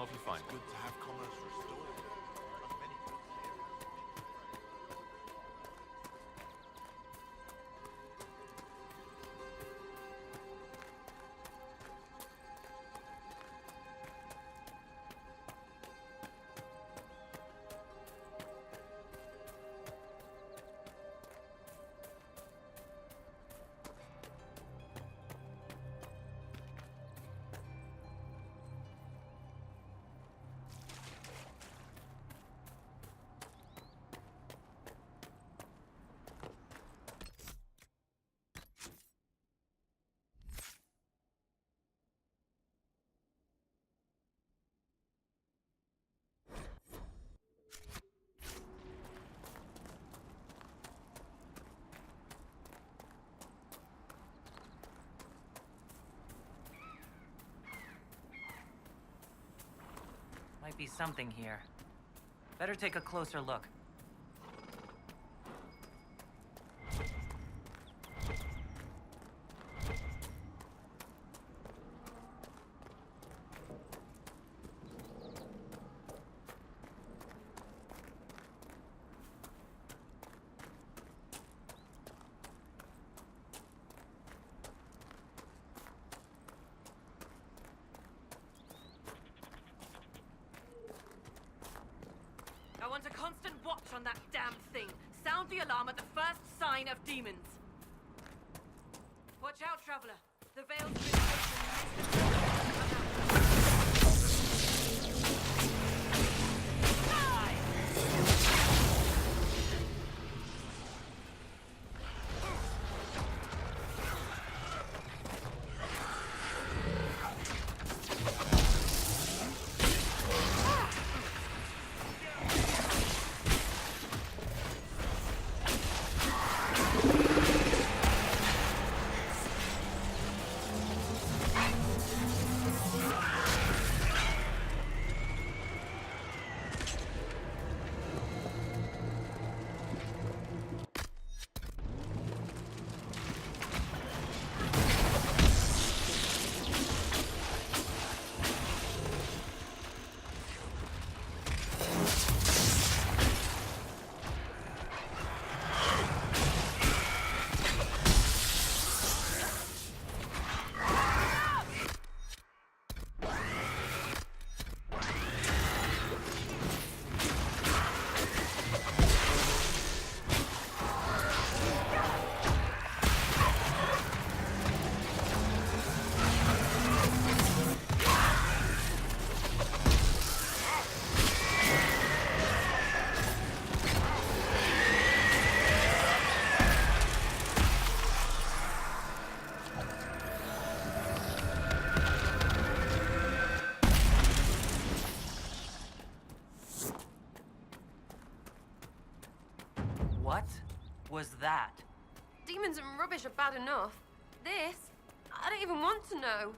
know if you find it. Good to have commerce restored. Not many goods here. Might be something here. Better take a closer look. I want a constant watch on that damn thing. Sound the alarm at the first sign of demons. Watch out, traveler. The veil's been open. What was that? Demons and rubbish are bad enough. This, I don't even want to know.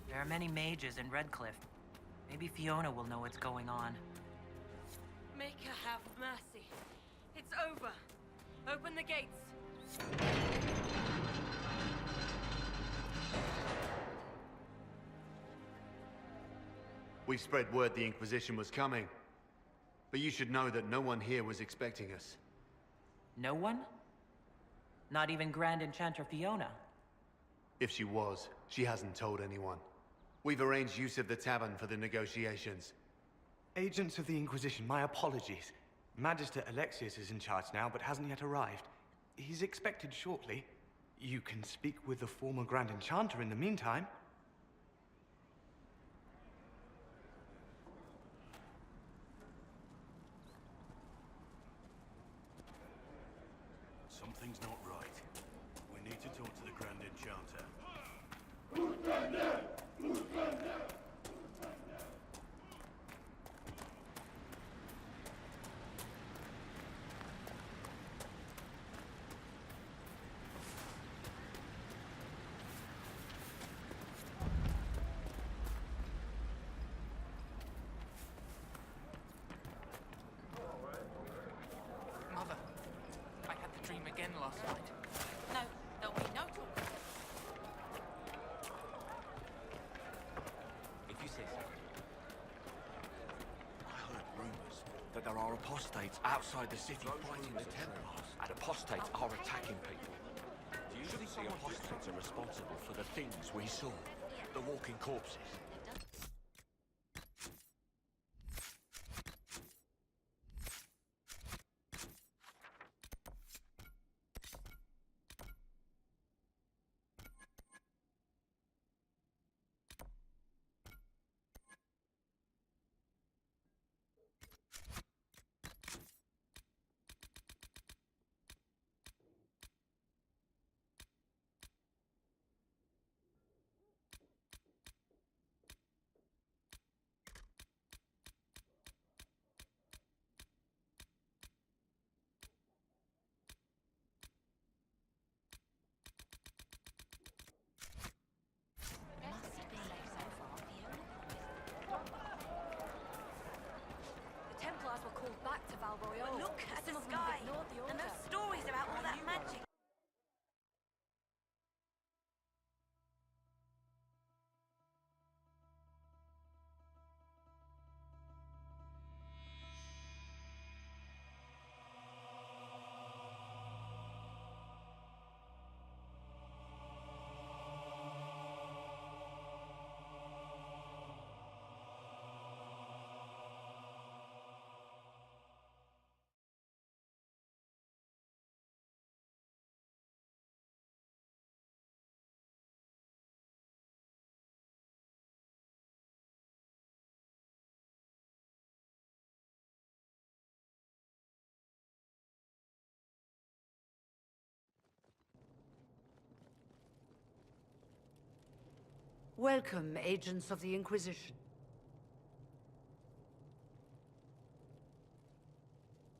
There are many mages in Redcliffe. Maybe Fiona will know what's going on. Make her have mercy. It's over. Open the gates. We spread word the Inquisition was coming. But you should know that no one here was expecting us. No one? Not even Grand Enchanter Fiona? If she was, she hasn't told anyone. We've arranged use of the tavern for the negotiations. Agents of the Inquisition, my apologies. Magister Alexius is in charge now, but hasn't yet arrived. He's expected shortly. You can speak with the former Grand Enchanter in the meantime. Something's not right. We need to talk to the Grand Enchanter. Mother, I had the dream again last night. No, there'll be no talk. But there are apostates outside the city fighting the Templars, and apostates are attacking people. Do you think the apostates are responsible for the things we saw? The walking corpses? The Templars were called back to Val Royeaux. Look at the sky! And those stories about all that magic. Welcome, agents of the Inquisition.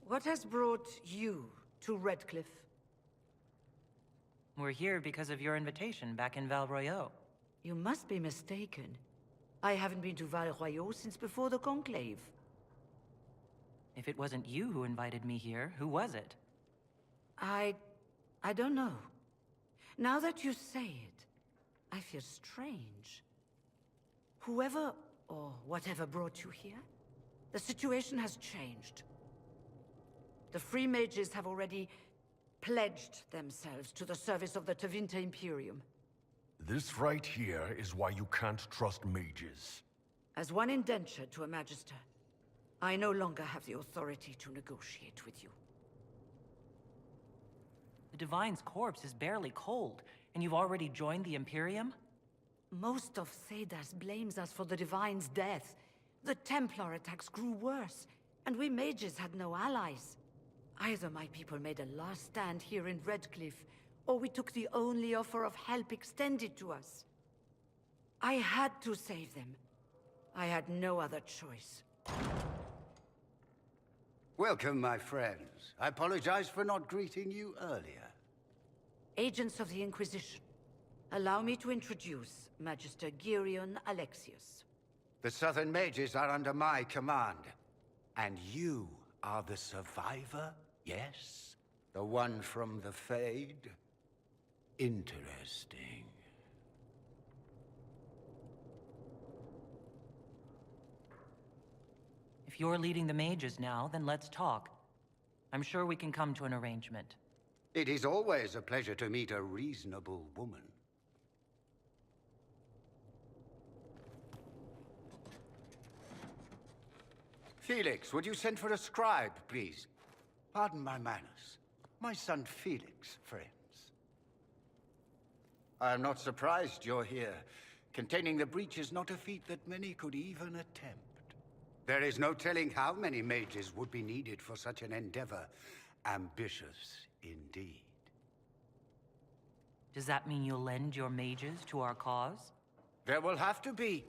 What has brought you to Redcliffe? We're here because of your invitation back in Val Royeaux. You must be mistaken. I haven't been to Val Royeaux since before the Conclave. If it wasn't you who invited me here, who was it? I don't know. Now that you say it, I feel strange. Whoever or whatever brought you here, the situation has changed. The Free Mages have already pledged themselves to the service of the Tevinter Imperium. This right here is why you can't trust mages. As one indentured to a Magister, I no longer have the authority to negotiate with you. The Divine's corpse is barely cold, and you've already joined the Imperium? Most of Thedas blames us for the Divine's death. The Templar attacks grew worse, and we mages had no allies. Either my people made a last stand here in Redcliffe, or we took the only offer of help extended to us. I had to save them. I had no other choice. Welcome, my friends. I apologize for not greeting you earlier. Agents of the Inquisition, allow me to introduce Magister Girion Alexius. The Southern Mages are under my command. And you are the survivor, yes? The one from the Fade? Interesting. If you're leading the mages now, then let's talk. I'm sure we can come to an arrangement. It is always a pleasure to meet a reasonable woman. Felix, would you send for a scribe, please? Pardon my manners. My son Felix, friends. I am not surprised you're here. Containing the breach is not a feat that many could even attempt. There is no telling how many mages would be needed for such an endeavor. Ambitious indeed. Does that mean you'll lend your mages to our cause? There will have to be.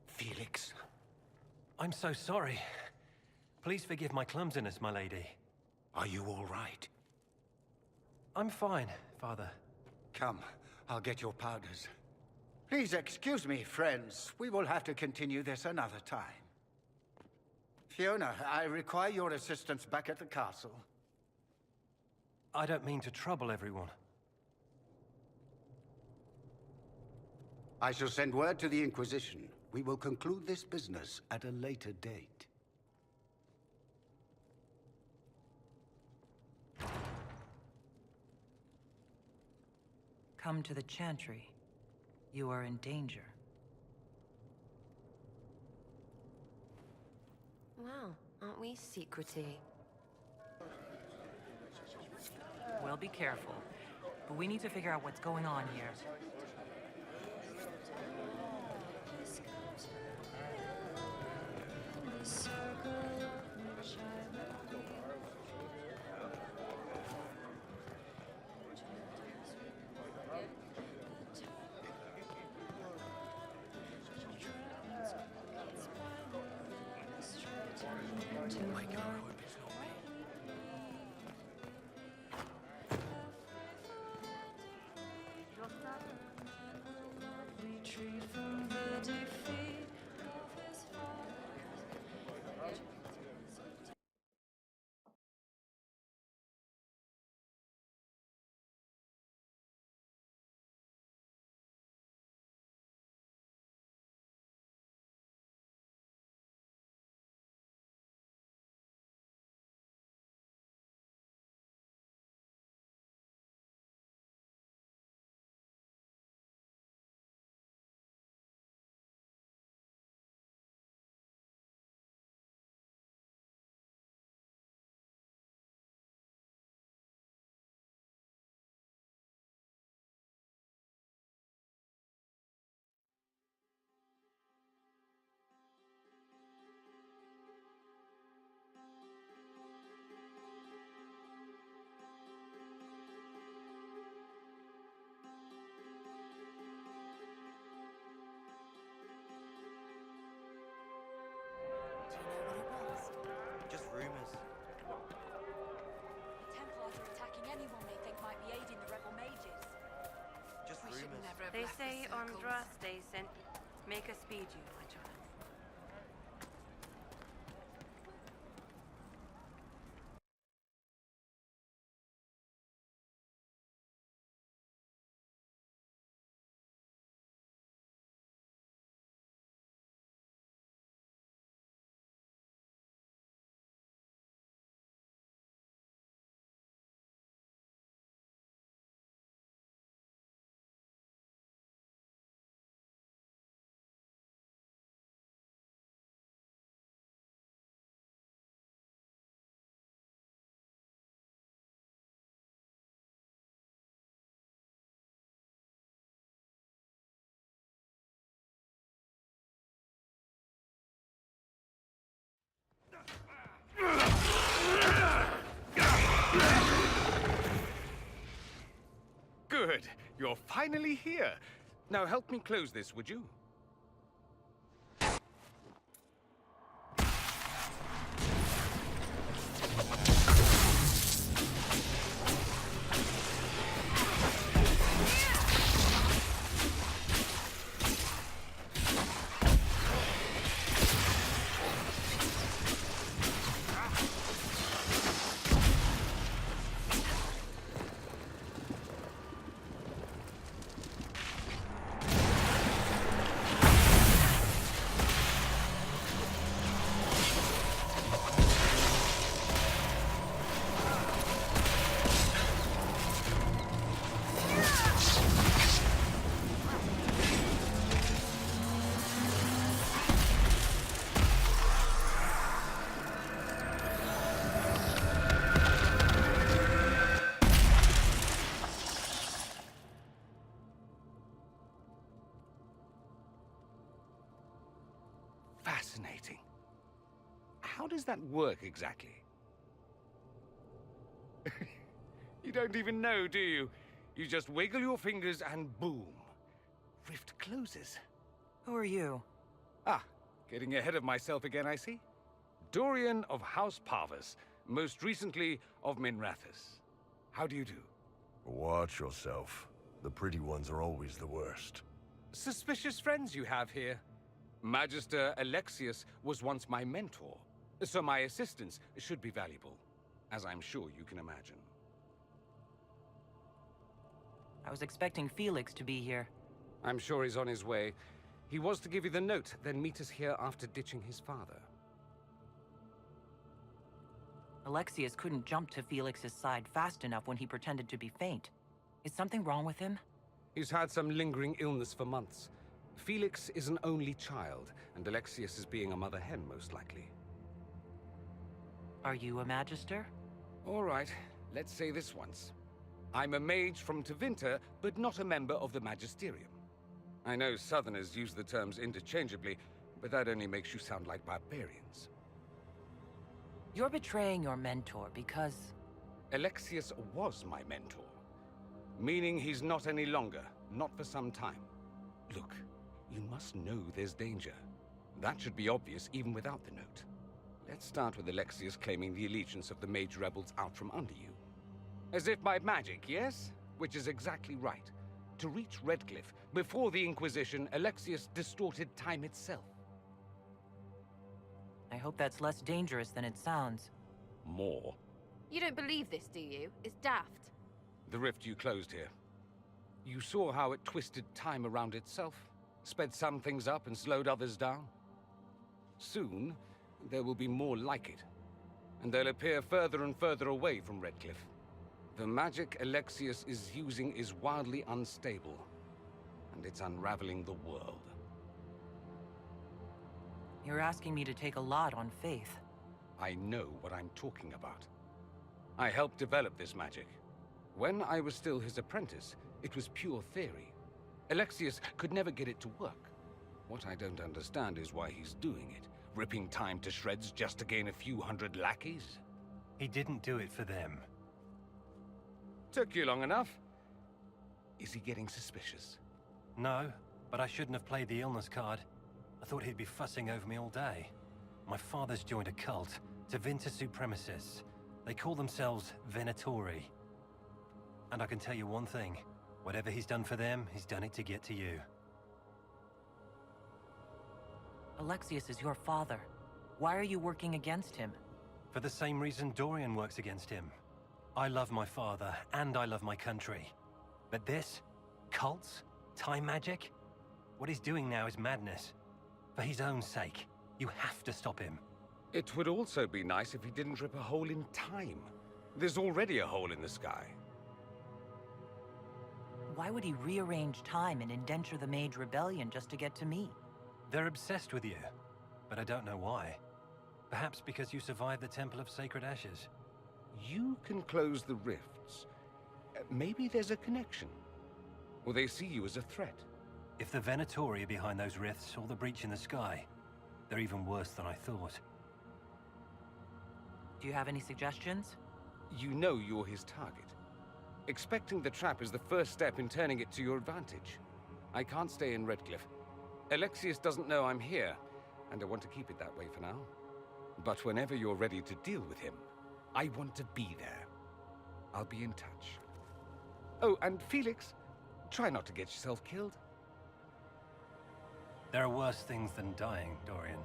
Felix. I'm so sorry. Please forgive my clumsiness, my lady. Are you all right? I'm fine, Father. Come, I'll get your powders. Please excuse me, friends. We will have to continue this another time. Fiona, I require your assistance back at the castle. I don't mean to trouble everyone. I shall send word to the Inquisition. We will conclude this business at a later date. Come to the Chantry. You are in danger. Wow, aren't we secrety? Well, be careful. But we need to figure out what's going on here. Just rumors. The Templars are attacking anyone they think might be aiding the rebel mages. Just We should rumors. never have They left say the circles. Andromeda sent. Make us speed you, my child. Good. You're finally here. Now help me close this, would you? Fascinating. How does that work exactly? You don't even know, do you? You just wiggle your fingers and boom. Rift closes. Who are you? Ah, getting ahead of myself again, I see. Dorian of House Parvus, most recently of Minrathous. How do you do? Watch yourself. The pretty ones are always the worst. Suspicious friends you have here. Magister Alexius was once my mentor, so my assistance should be valuable, as I'm sure you can imagine. I was expecting Felix to be here. I'm sure he's on his way. He was to give you the note, then meet us here after ditching his father. Alexius couldn't jump to Felix's side fast enough when he pretended to be faint. Is something wrong with him? He's had some lingering illness for months. Felix is an only child, and Alexius is being a mother hen, most likely. Are you a Magister? All right, let's say this once. I'm a mage from Tevinter, but not a member of the Magisterium. I know Southerners use the terms interchangeably, but that only makes you sound like barbarians. You're betraying your mentor because... Alexius was my mentor. Meaning he's not any longer, not for some time. Look, you must know there's danger. That should be obvious even without the note. Let's start with Alexius claiming the allegiance of the mage rebels out from under you. As if by magic, yes? Which is exactly right. To reach Redcliffe, before the Inquisition, Alexius distorted time itself. I hope that's less dangerous than it sounds. More. You don't believe this, do you? It's daft. The rift you closed here. You saw how it twisted time around itself, sped some things up and slowed others down. Soon, there will be more like it, and they'll appear further and further away from Redcliffe. The magic Alexius is using is wildly unstable, and it's unraveling the world. You're asking me to take a lot on faith. I know what I'm talking about. I helped develop this magic. When I was still his apprentice, it was pure theory. Alexius could never get it to work. What I don't understand is why he's doing it, ripping time to shreds just to gain a few hundred lackeys. He didn't do it for them. Took you long enough. Is he getting suspicious? No, but I shouldn't have played the illness card. I thought he'd be fussing over me all day. My father's joined a cult, Tevinter Supremacists. They call themselves Venatori. And I can tell you one thing. Whatever he's done for them, he's done it to get to you. Alexius is your father. Why are you working against him? For the same reason Dorian works against him. I love my father, and I love my country. But this? Cults? Time magic? What he's doing now is madness. For his own sake, you have to stop him. It would also be nice if he didn't rip a hole in time. There's already a hole in the sky. Why would he rearrange time and indenture the Mage Rebellion just to get to me? They're obsessed with you, but I don't know why. Perhaps because you survived the Temple of Sacred Ashes. You can close the rifts. Maybe there's a connection. Or they see you as a threat. If the Venatori are behind those rifts or the breach in the sky, they're even worse than I thought. Do you have any suggestions? You know you're his target. Expecting the trap is the first step in turning it to your advantage. I can't stay in Redcliffe. Alexius doesn't know I'm here, and I want to keep it that way for now. But whenever you're ready to deal with him, I want to be there. I'll be in touch. Oh, and Felix, try not to get yourself killed. There are worse things than dying, Dorian.